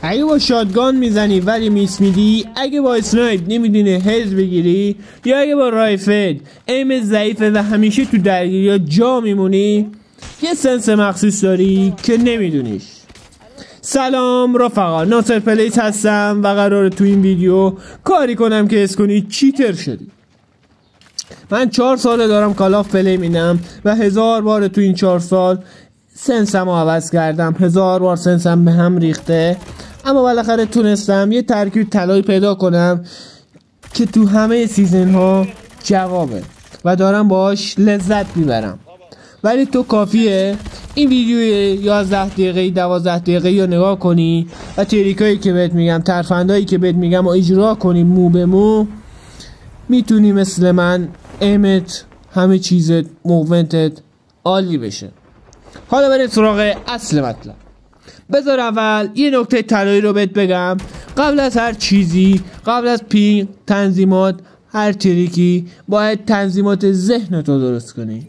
اگه با شاتگان میزنی ولی میس میدی، اگه با اسنایپ نمیدونی هز بگیری، یا اگه با رایفل ایم ضعیفه و همیشه تو درگیری یا جا میمونی، یه سنس مخصوص داری که نمیدونیش. سلام رفقا، ناصر پلیس هستم و قراره تو این ویدیو کاری کنم که حس کنی چیتر شدی. من 4 ساله دارم کال آف پلی میدم و 1000 بار تو این 4 سال سنسم رو عوض کردم، 1000 بار سنسم به هم ریخته، اما بالاخره تونستم یه ترکیب طلایی پیدا کنم که تو همه سیزن ها جوابه و دارم باهاش لذت میبرم. ولی تو کافیه این ویدیو 11 دقیقه 12 دقیقه یا نگاه کنی و تریکایی که بهت میگم، ترفندایی که بهت میگم و اجرا کنی مو به مو، میتونی مثل من ایمت، همه چیزت، موومنتت عالی بشه. حالا بریم سراغ اصل مطلب. بذار اول یه نکته طلایی رو بهت بگم. قبل از هر چیزی، قبل از پینگ، تنظیمات، هر تریکی، باید تنظیمات ذهنت رو درست کنی.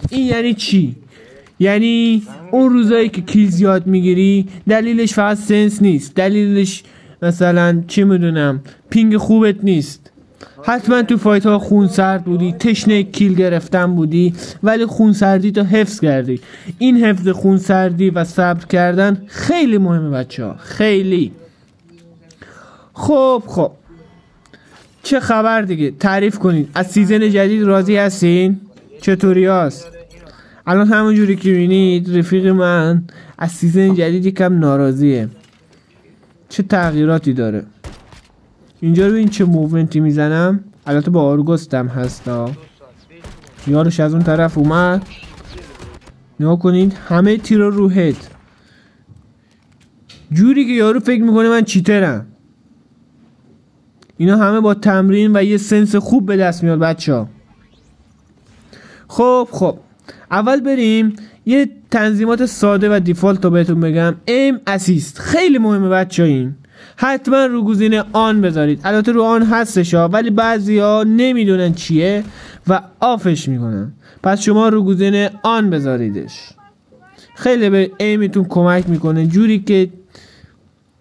این یعنی چی؟ یعنی اون روزایی که کیل زیاد میگیری دلیلش فقط سنس نیست، دلیلش مثلا چی میدونم پینگ خوبت نیست. حتما تو فایت ها خون سرد بودی، تشنه کیل گرفتن بودی، ولی خون سردی تو حفظ کردی. این حفظ خون سردی و صبر کردن خیلی مهمه بچه ها، خیلی. خب چه خبر دیگه؟ تعریف کنید از سیزن جدید راضی هستین؟ چطوری هست؟ الان همون جوری که بینید رفیق من از سیزن جدید یکم ناراضیه. چه تغییراتی داره؟ اینجا رو این چه موومنتی میزنم، البته با آرگوستم هستا. یارش از اون طرف اومد، نگاه کنید همه تیرا رو هد، جوری که یارو فکر میکنه من چیترم. اینا همه با تمرین و یه سنس خوب به دست میاد بچه ها. خب اول بریم یه تنظیمات ساده و دیفالت رو بهتون بگم. ایم اسیست خیلی مهمه بچه ها. این حتما رو گزینه آن بذارید. البته رو آن هستش ها، ولی بعضی ها نمیدونن چیه و آفش میکنن. پس شما رو گزینه آن بذاریدش، خیلی به ایمتون کمک میکنه، جوری که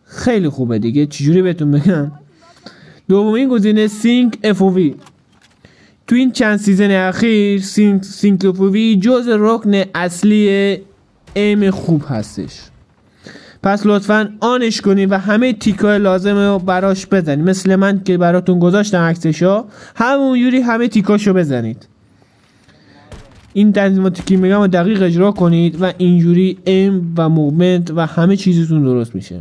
خیلی خوبه دیگه. چجوری بهتون بگم؟ دومین گزینه سینک FOV. تو این چند سیزن اخیر سینک FOV جز رکن اصلی ایم خوب هستش. پس لطفاً آنش کنید و همه تیکای لازمه رو براش بزنید، مثل من که براتون گذاشتم عکسشو، همون یوری همه تیکاشو بزنید. این تنظیماتی که میگم دقیق اجرا کنید و اینجوری ایم و موومنت و همه چیزتون درست میشه.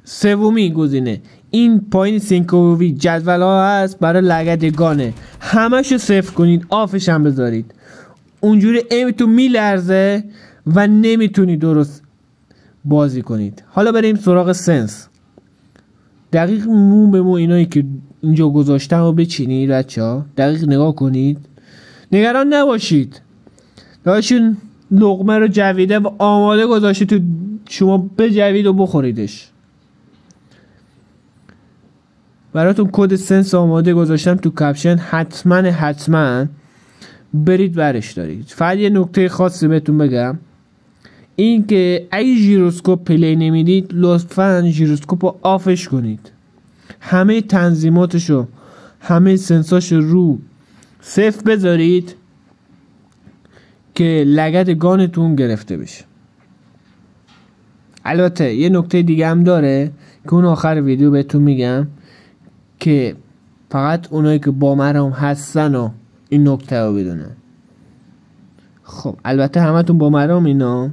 سومی گزینه این پایین سینکووی جدول ها هست برای لگدگانه، همشو صفر کنید، آفش هم بذارید. اونجوری ایمتون میلرزه و نمیتونی درست بازی کنید. حالا بریم سراغ سنس. دقیق مو به مو اینایی که اینجا گذاشتم رو بچینید بچه ها، دقیق نگاه کنید، نگران نباشید. داشتون لقمه رو جویده و آماده گذاشته تو، شما بجوید و بخوریدش. براتون کد سنس آماده گذاشتم تو کپشن، حتما برید برش دارید. فقط یه نکته خاصی بهتون بگم، این که اگه ژیروسکوپ پلی نمیدید لطفاً ژیروسکوپ رو آفش کنید، همه تنظیماتشو، همه سنساش رو صفر بذارید که لگد گانتون گرفته بشه. البته یه نکته دیگه هم داره که اون آخر ویدیو بهتون میگم، که فقط اونایی که با مرام هستن و این نکته رو بدونن. خب البته همتون با مرام اینا.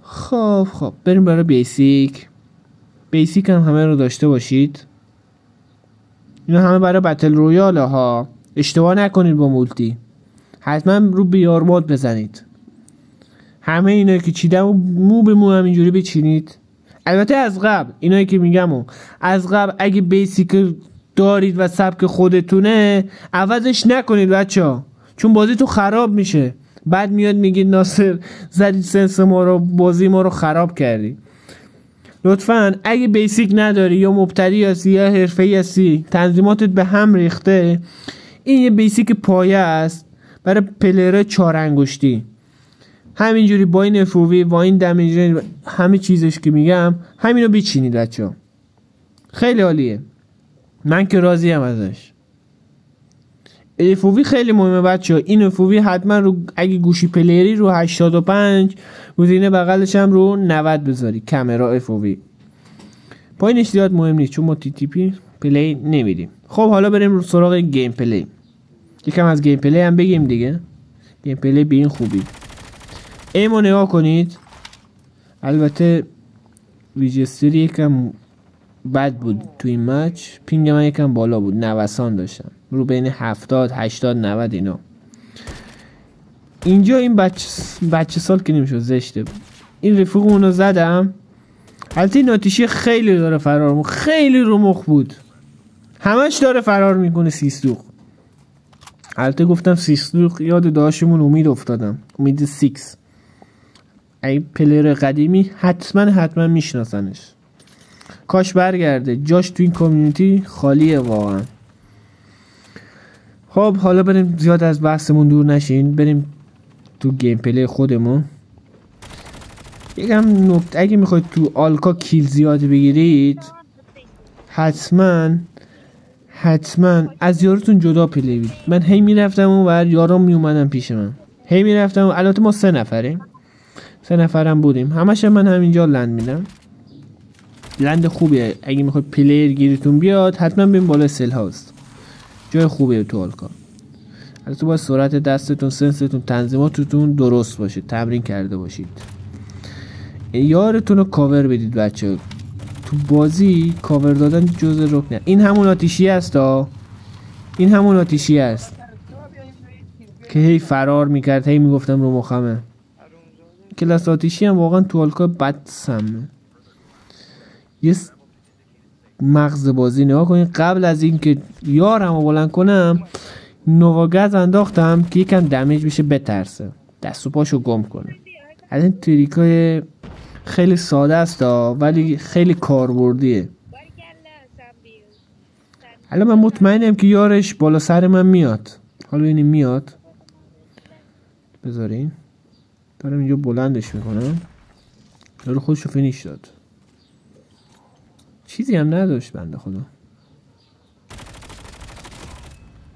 خب بریم برای بیسیک هم همه رو داشته باشید. اینا همه برای بتل رویال ها، اشتباه نکنید با مولتی. حتما رو بیار مود بزنید. همه اینا که چیدم مو به مو همینجوری بچینید. البته از قبل اینایی که میگم از قبل اگه بیسیک دارید و سبک خودتونه عوضش نکنید بچه ها، چون بازی تو خراب میشه. بعد میاد میگید ناصر زدی سنس ما رو، بازی ما رو خراب کردی. لطفاً اگه بیسیک نداری یا مبتدی هستی یا حرفه‌ای هستی، تنظیماتت به هم ریخته، این یه بیسیک پایه است برای پلیر 4 انگشتی. همینجوری با این افووی با این دمیج همه چیزش که میگم همینو بچینید بچه‌ها. خیلی عالیه، من که راضی ام ازش. افووی خیلی مهمه بچه‌ها. این افووی حتما رو اگه گوشی پلیری رو 85 گزینه بغلش هم رو 90 بذاری. کامera افووی پایینش زیاد مهم نیست چون ما تی تی پی پلی نمیدیم. خب حالا بریم رو سراغ گیم پلی. یکم از گیم پلی هم بگیم دیگه. گیم پلی به این خوبی. ایمو نگاه کنید. البته ویجستری یکم بد بود تو این مچ. پینگ من یکم بالا بود، نوسان داشتم رو بین 70 80 90 اینا. اینجا این بچه سال که نمیشه زشته. این رفیقمونو زدم. البته این آتیشی خیلی داره فرار میکنه، خیلی رو مخ بود، همش داره فرار میکنه. سیستوق. البته گفتم سیستوق یاد داشتمون امید افتادم. امید 6 ای پلیر قدیمی حتما میشناسنش. کاش برگرده، جاش تو این کامیونیتی خالیه واقعا. خب حالا بریم زیاد از بحثمون دور نشین، بریم تو گیم پلی خودمون. یکم نکته، اگه میخواید تو آلکا کیل زیاد بگیرید حتما از یارتون جدا پلی بید. من هی میرفتم اون ور، یارام میومدن پیش من، هی میرفتم. البته ما 3 نفریم، 3 نفرم بودیم. همش من همینجا لند میدم. لند خوبیه اگه میخواید پلیر گیرتون بیاد. حتما بریم بالا سل هاوس، جای خوبیه تو آلکا. البته باید سرعت دستتون، سنستون، تنظیماتتون درست باشه، تمرین کرده باشید. یارتون رو کاور بدید بچه. تو بازی کاور دادن جزء رکنه. این همون آتیشی است این همون آتیشی است که هی فرار میکرد، هی میگفتم رو مخمه. کلاس آتیشی هم واقعا تو آلکا بد سمه. یه مغز بازی نگاه کنید. قبل از این که یارم رو بلند کنم نواگز انداختم که یکم دمیج بشه بترسه، دست و پاشو گم کنه. از این تریکای خیلی ساده است ولی خیلی کاربردیه. حالا من مطمئنم که یارش بالا سر من میاد. حالا ببینیم میاد. بذارین دارم اینجا بلندش میکنم. یارو خودشو فینیش داد. چیزی هم نداشت بنده خدا.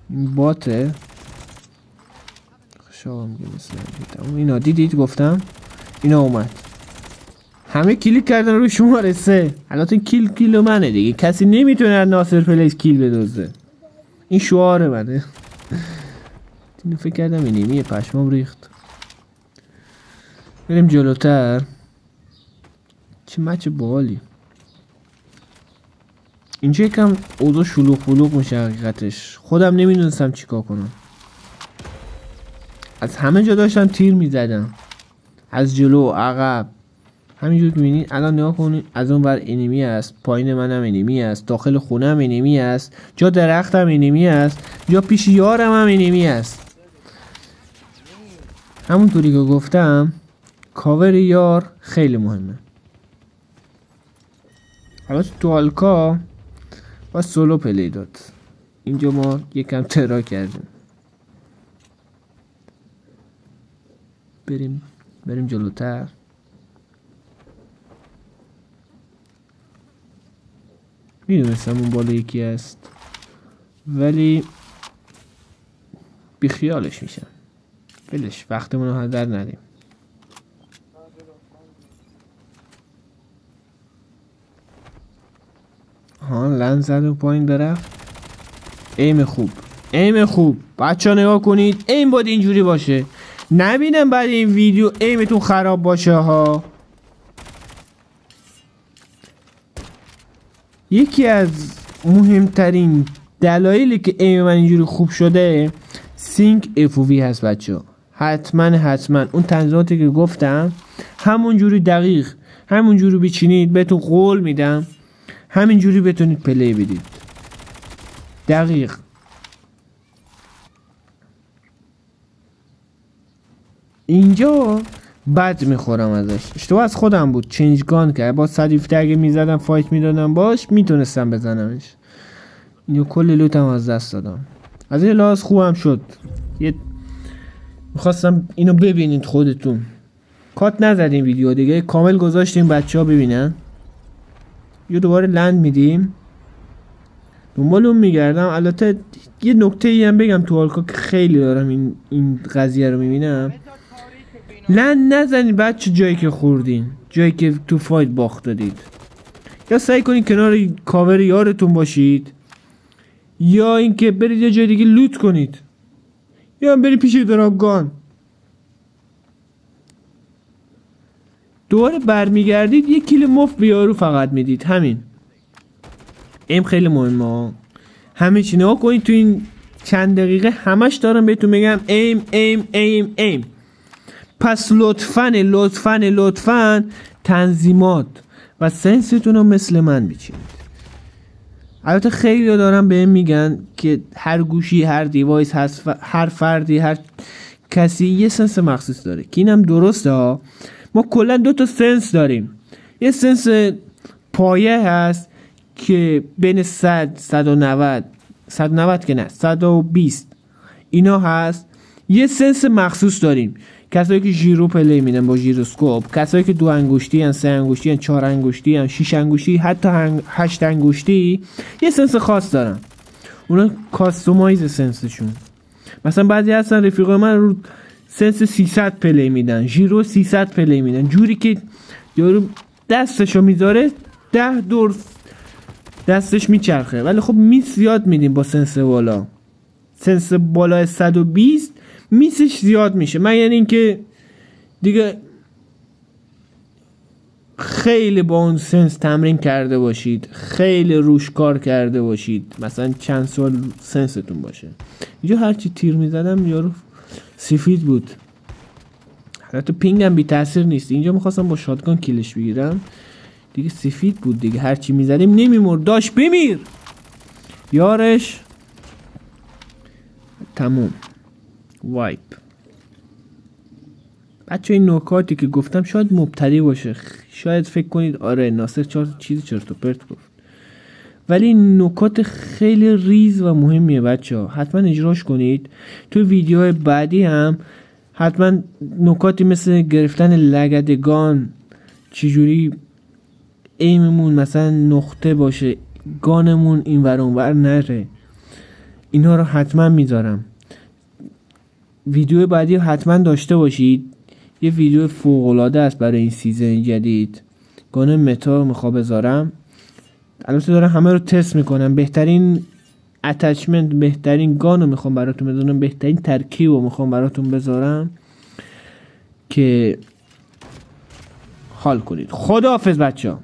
این باته شاهم گرسنه. اینا دیدید گفتم اینا اومد. همه کلیک کردن روی شماره 3. البته کیل منه دیگه، کسی نمیتونه از ناصر پلیس کیل بدزده. این شعار منه. اینو فکر کردم اینیمیه، پشمام ریخت. بریم جلوتر. چه مچ باحالی. اینجا یکم اوضاع شلوغ بلوغ میشه حقیقتش. خودم نمیدونستم چیکار کنم. از همه جا داشتم تیر میزدم، از جلو عقب. همینجور که میبینید الان نگاه کنید. از اون ور انیمی است، پایین منم انیمی است، داخل خونه هم انیمی است، جا درختم انیمی است، جا پیش یارم هم انیمی است. همونطوری که گفتم کاور یار خیلی مهمه. البته تو آلکا با سولو پلی داد. اینجا ما یکم ترا کردیم. بریم جلوتر. میدونستم اون بالا یکی هست ولی بیخیالش میشم. بلش وقتمون رو هدر ندیم. لند زد و پایین درفت. ایم خوب بچه ها نگاه کنید. ایم باید اینجوری باشه. نبینم بعد این ویدیو ایمتون خراب باشه ها. یکی از مهمترین دلایلی که ایم من اینجوری خوب شده سینک افووی هست بچه ها. حتما اون تنظیماتی که گفتم همون جوری دقیق همون جوری بچینید، بهتون قول میدم همین جوری بتونید پلی بدید. دقیق. اینجا بد میخورم ازش. اشتباه از خودم بود. چنج گان کرد. با 117 اگه میزدم فایت میدادم باش میتونستم بزنمش. اینو کل لوتم از دست دادم. از این لحاظ خوبم شد. میخواستم اینو ببینید خودتون. کات نزدیم ویدیو دیگه، کامل گذاشتیم بچه ها ببینن. یه دوباره لند میدیم، دنبال اون میگردم. البته یه نکته ای هم بگم تو هالکا که خیلی دارم این قضیه رو میبینم، لند نزنید بچه جایی که خوردین، جایی که تو فایت باخت دادید. یا سعی کنید کنار کاور یارتون باشید، یا اینکه برید یه جای دیگه لوت کنید، یا هم برید پیش دراگان. دوباره برمیگردید یه کیل مفت به یارو فقط میدید. همین ایم خیلی مهمه. همه چی نگاه کنید تو این چند دقیقه همش دارم بهتون میگم ایم ایم ایم ایم. پس لطفاً تنظیمات و سنستون رو مثل من بچینید. البته خیلی دارم بهم میگن که هر گوشی، هر دیوایس هست، هر فردی، هر کسی یه سنس مخصوص داره که اینم درسته ها. ما کلا 2 تا سنس داریم. یه سنس پایه هست که بین 100 که نه 120 اینا هست. یه سنس مخصوص داریم کسایی که ژیرو پلی میدن با ژیروسکوپ، کسایی که 2 انگشتی ان، 3 انگشتی ان، 4 انگشتی ان، 6 انگشتی، حتی 8 انگشتی یه سنس خاص دارن. اونا کاستومایز سنسشون. مثلا بعضی هستن رفیقای من رو سنس 300 پلی میدن، ژیرو 300 پلی میدن، جوری که یارو دستشو میذاره 10 دور دستش میچرخه. ولی خب میس زیاد میدیم با سنس بالا. سنس بالا 120 میسش زیاد میشه. من یعنی اینکه دیگه خیلی با اون سنس تمرین کرده باشید، خیلی روش کار کرده باشید، مثلا چند سال سنستون باشه. اینجا هرچی تیر میزدم یارو سفید بود. حتی پینگم بی تاثیر نیست. اینجا میخواستم با شاتگان کیلش بگیرم دیگه سفید بود دیگه، هرچی میزدیم نمیمرد، داشت بمیر یارش. تموم وایپ. بچه این نکاتی که گفتم شاید مبتدی باشه، شاید فکر کنید آره ناصر چرت و پرت گفت، ولی نکات خیلی ریز و مهمیه بچه ها. حتما اجراش کنید. تو ویدیوهای بعدی هم حتما نکاتی مثل گرفتن لگدگان، چجوری ایممون مثلا نقطه باشه، گانمون این ور اون ور نره، اینا رو حتما میذارم. ویدیو بعدی حتما داشته باشید. یه ویدیو فوق‌العاده است برای این سیزن جدید. گان متا میخوام بذارم. البته دارم همه رو تست میکنم. بهترین اتچمنت، بهترین گان رو میخوام براتون بذارم، بهترین ترکیب رو میخوام براتون بذارم که حال کنید. خداحافظ بچه ها.